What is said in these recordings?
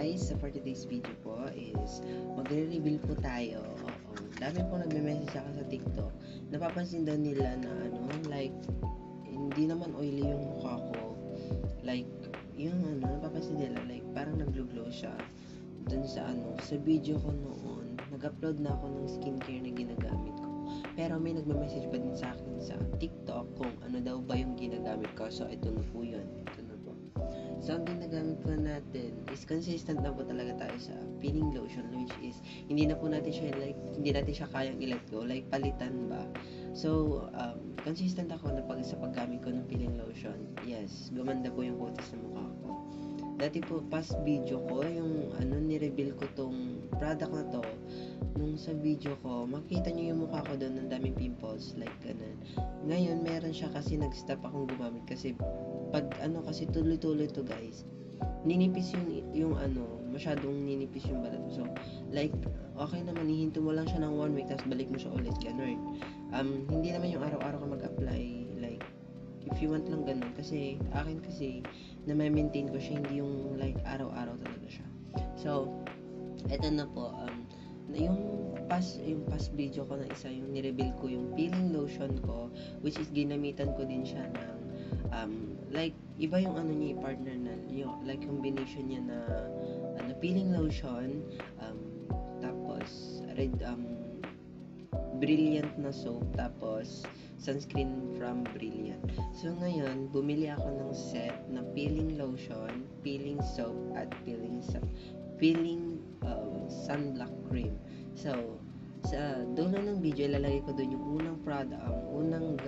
guys, so for today's video po is magre-reveal po tayo. Dami po nagme-message sa akin sa TikTok. Napapansin daw nila na like hindi naman oily yung mukha ko. Like yung napapansin nila like parang naglo-glow siya. Dun sa video ko noon, nag-upload na ako ng skincare na ginagamit ko. Pero may nagme-message pa din sa akin sa TikTok kung ano daw ba yung ginagamit ko. So ito na po yun. So, ang ginagamit po natin is consistent na po talaga tayo sa peeling lotion, which is hindi natin siya kayang i-let go, like palitan ba. So, consistent ako na sa paggamit ko ng peeling lotion. Yes, gumanda po yung kutis ng mukha ko. Dati po, past video ko, yung ni-reveal ko tong product na to, nung sa video ko, makita nyo yung mukha ko doon, ng daming pimples, like ganun. Ngayon, meron siya kasi nag-stop akong gumamit kasi pag kasi tuloy-tuloy to guys, ninipis yung masyadong ninipis yung balat mo. So, like, okay naman, hihinto mo lang siya ng 1 week, tapos balik mo siya ulit, ganun. Hindi naman yung araw-araw ka mag-apply, like, if you want lang ganun, kasi, akin kasi, na may maintain ko siya, hindi yung, like, araw-araw talaga siya. So, eto na po, yung past video ko na isa, yung ni-reveal ko yung peeling lotion ko, which is ginamitan ko din siya ng like iba yung niya i-partner na yung like combination niya na peeling lotion, tapos red Brilliant na soap, tapos sunscreen from Brilliant. So ngayon bumili ako ng set na peeling lotion, peeling soap at peeling sunblock cream. So sa dulo ng video ilalagay ko doon yung unang product, unang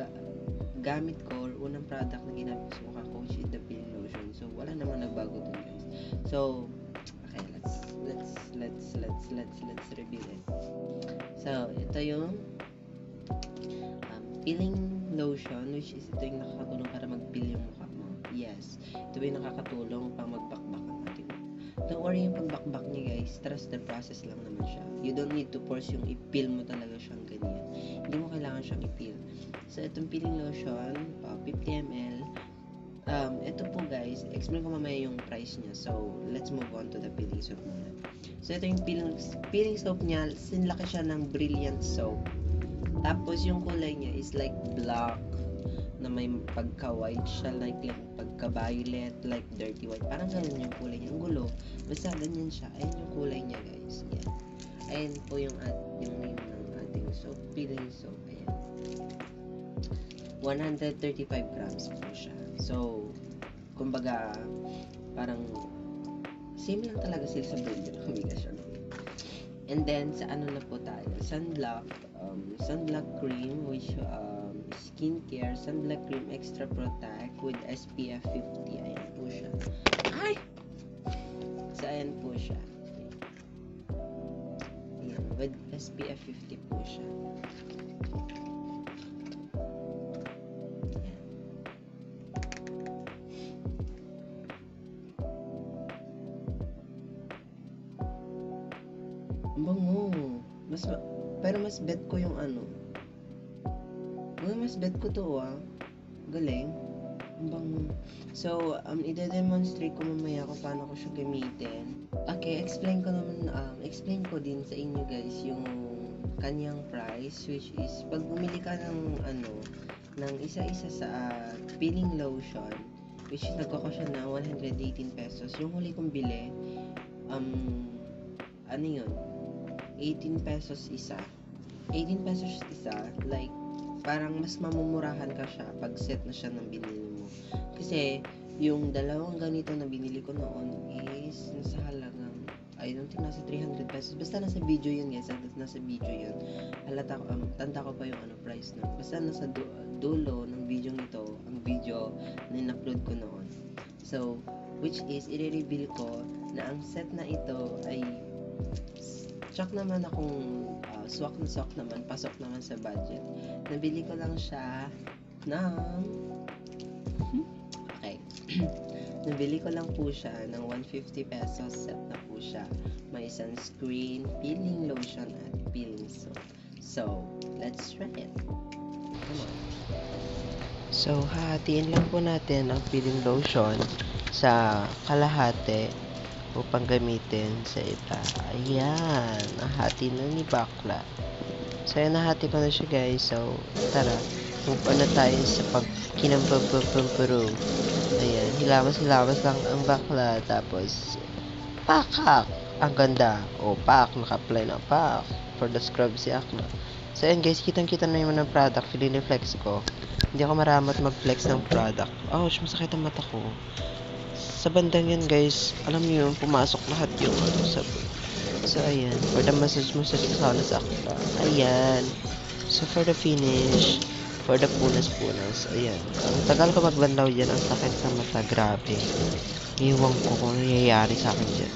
gamit ko, or unang product na ginamit ko sa mukha ko, which is the peeling lotion. So wala namang nagbago dun guys. So okay, let's review it. So ito yung peeling lotion, which is ito yung nakakatulong para mag-peel yung mukha mo. Yes, ito yung nakakatulong pang magbakbak ang ating mukha. Don't worry yung pagbakbak niya guys, trust the process lang naman siya. You don't need to force yung i-peel mo talaga siyang ganyan. Hindi mo kailangan siyang i-peel. So itong peeling lotion, 50 ml. Ito po guys, explain ko mamaya yung price niya. So let's move on to the peeling soap muna. So ito yung peeling soap niya, sinlaki siya ng Brilliant soap. Tapos yung kulay niya is like black na may pagka-white siya, like pagka-violet, like dirty white. Parang ganun yung kulay niya. Ang gulo. Basta ganyan siya. Ayan yung kulay niya guys. Yan. Ayan po yung name ng ating soap, peeling soap. Ayan. 135 grams po siya. So, kumbaga, parang same lang talaga sila sa Brilliant combination. And then, sa na po tayo? Sunblock cream, which skincare, sunblock cream extra protect with SPF 50. Ayan po siya. Ay! So, ayan po siya. Ayan, with SPF 50 po siya. Ayan. Ang bango. Pero mas bet ko yung mas bet ko to galing. Ang bango. So, ide-demonstrate ko mamaya kung paano ko siya gamitin. Okay, explain ko din sa inyo guys yung kanyang price, which is pag bumili ka ng isa-isa sa peeling lotion, which is nagkako siya na 118 pesos. Yung huli kong bili, yun? 18 pesos isa. 18 pesos isa, like, parang mas mamumurahan ka siya pag set na siya ng binili mo. Kasi, yung dalawang ganito na binili ko noon is nasa halagang, I don't think nasa 300 pesos. Basta nasa video yun guys, nasa video yun. Halata ko, tanda ko pa yung price na. Basta nasa dulo ng video nito, ang video na in-upload ko noon. So, which is, i-reveal ko na ang set na ito ay swak naman, pasok naman sa budget. Nabili ko lang siya ng nabili ko lang po siya ng 150 pesos, set na po siya. May sunscreen, peeling lotion, at peeling soap. So, let's try it. Come on. So, hahatiin lang po natin ang peeling lotion sa kalahati upang gamitin sa iba. Ayan, nahati na ni Bakla. So, ayan, nahati ko na siya, guys. So, tara, move on na tayo sa pagkinampapapampuro. Ayan, hilawas-hilawas lang ang bakla. Tapos, pakak! Ang ganda. O, pak, naka-apply na pak. For the scrub si Akma. So, ayan, guys, kitang-kita na yung ng product. Flex ko. Hindi ako maramot mag-flex ng product. Ouch, masakit ang mata ko. Sa bandang yan, guys, alam niyo yung pumasok lahat yung ano sa... So, ayan. For the massage ko sana sa Akma. Ayan. So, for the finish, for the punas-punas, ayan. Ang tagal ko magbanlaw dyan, ang sakit sa mata, grabe. Iwan ko kung nangyayari sa akin dyan.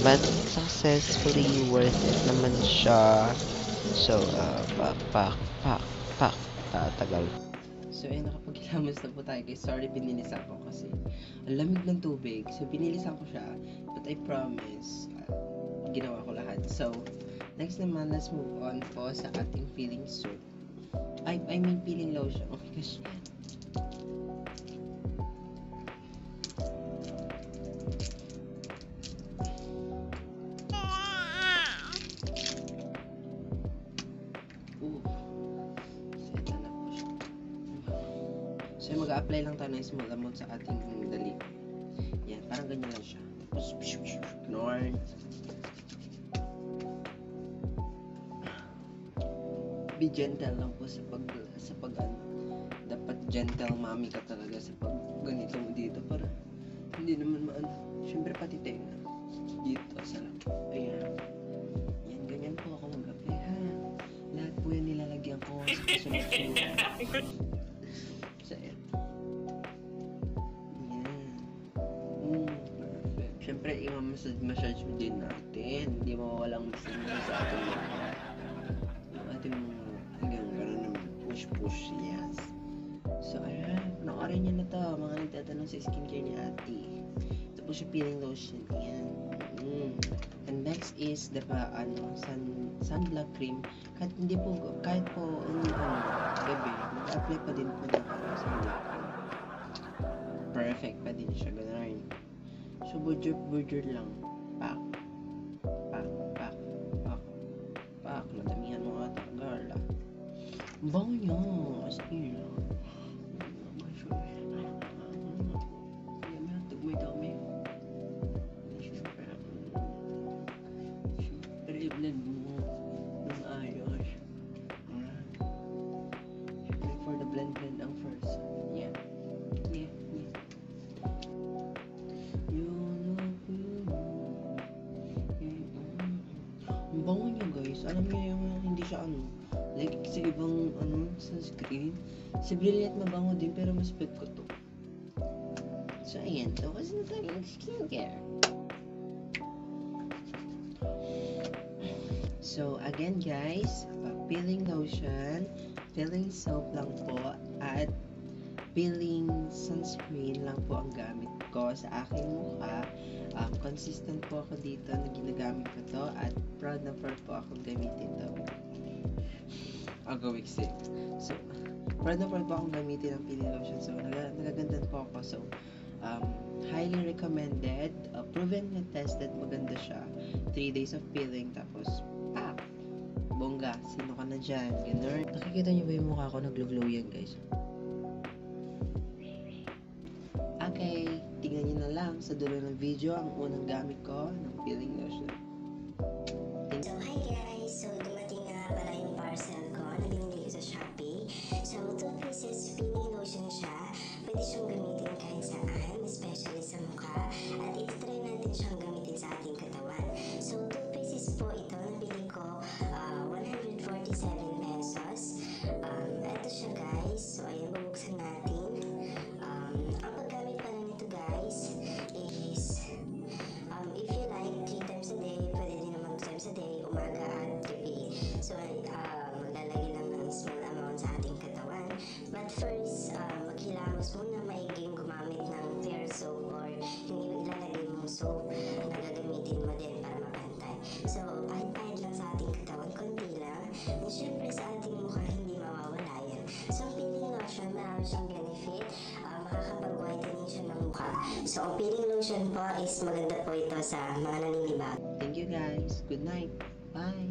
But, successfully worth it naman siya. So, tagal. So, ayun, nakapagkilamos na po tayo guys. Sorry, binilisan ko kasi ang lamig ng tubig. So, binilisan ko siya. But I promise, ginawa ko lahat. So, next naman, let's move on po sa ating peeling soap. I mean peeling lotion. Oh my gosh. Set na po siya. So, mag-a-apply lang tayo ng small amount sa ating dali. Yan, parang ganyan lang siya. Ignore. Be gentle lang po sa pag dapat gentle mommy ka talaga sa pag ganito mo dito para hindi naman maano. Syempre pati tenga dito sa lang. Ayan. Yan, ganyan po ako mag-apply ha. Lahat po yan nilalagyan ko sa kasunod-sunod. So, ayan. Perfect. Syempre, i-massage mo din natin. Hindi mawawalang massage sa ating ating hanggang gano'n naman push, yes. So, ayan, panoorin nyo na to, mga nagtatanong sa skincare ni ate. Ito po siya peeling lotion, ayan. And next is the sunblock cream. Kahit po gabi, mag-apply pa din po ng sunblock cream. Perfect pa din siya, gano'n. So, burger lang. Pak. Nadamihan mo ata, girl. Ang bango niya. As in. May dami. Siyempre, i-blend mo ng ayos. Siyempre, for the blend ang first. Yeah. Ang bango niya, guys. Alam niyo yung hindi siya like sa ibang sunscreen. Si Brilliant mabango din pero mas bet ko to. So ayan, tapos na tayo ng skincare. So again guys, peeling lotion, peeling soap lang po, at peeling sunscreen lang po ang gamit ko sa aking mukha. Consistent po ako dito na ginagamit ko to, at proud na proud po akong gamitin to. Agawiksik. So, proud na proud po akong gamitin ang peeling lotion. So, nagaganda po ako. So, highly recommended. Proven na tested. Maganda siya. 3 days of peeling. Tapos, bongga. Sino ka na dyan? Ganun. Nakikita niyo ba yung mukha ko? Naglo-glow yan, guys. Okay. Tingnan niyo na lang sa dulo ng video ang unang gamit ko ng peeling lotion. So, hi guys! So, dumating na pala yung parcel ko na binili ko sa Shopee. So, 2 pieces peeling lotion siya. Pwede siyang gamitin kahit saan, especially sa mukha. At iti-try natin siyang gamitin sa ating katawan. So, 2 pieces po ito. Nabili ko 147 pesos. Ito siya guys. So, ayun, bubuksan natin. Ang paggamit pala nito guys is if you like 3 times a day, pwede din naman 2 times a day, umaga at gabi. So, maglalagay lang ng small amount sa ating katawan. But first, maghilamos muna maiging gumamit ng fair soap or yung ilalagay mong soap na gagamitin mo din para mapantay. So, pahit-pahit lang sa ating katawan, konti lang. And syempre sa ating mukha, hindi mawawala yan. So, peeling lotion, marami siyang benefit. Makakapag-whitening extension ng mukha. So, ang peeling lotion po is maganda po ito sa mga naninibago. Thank you guys. Good night. Bye.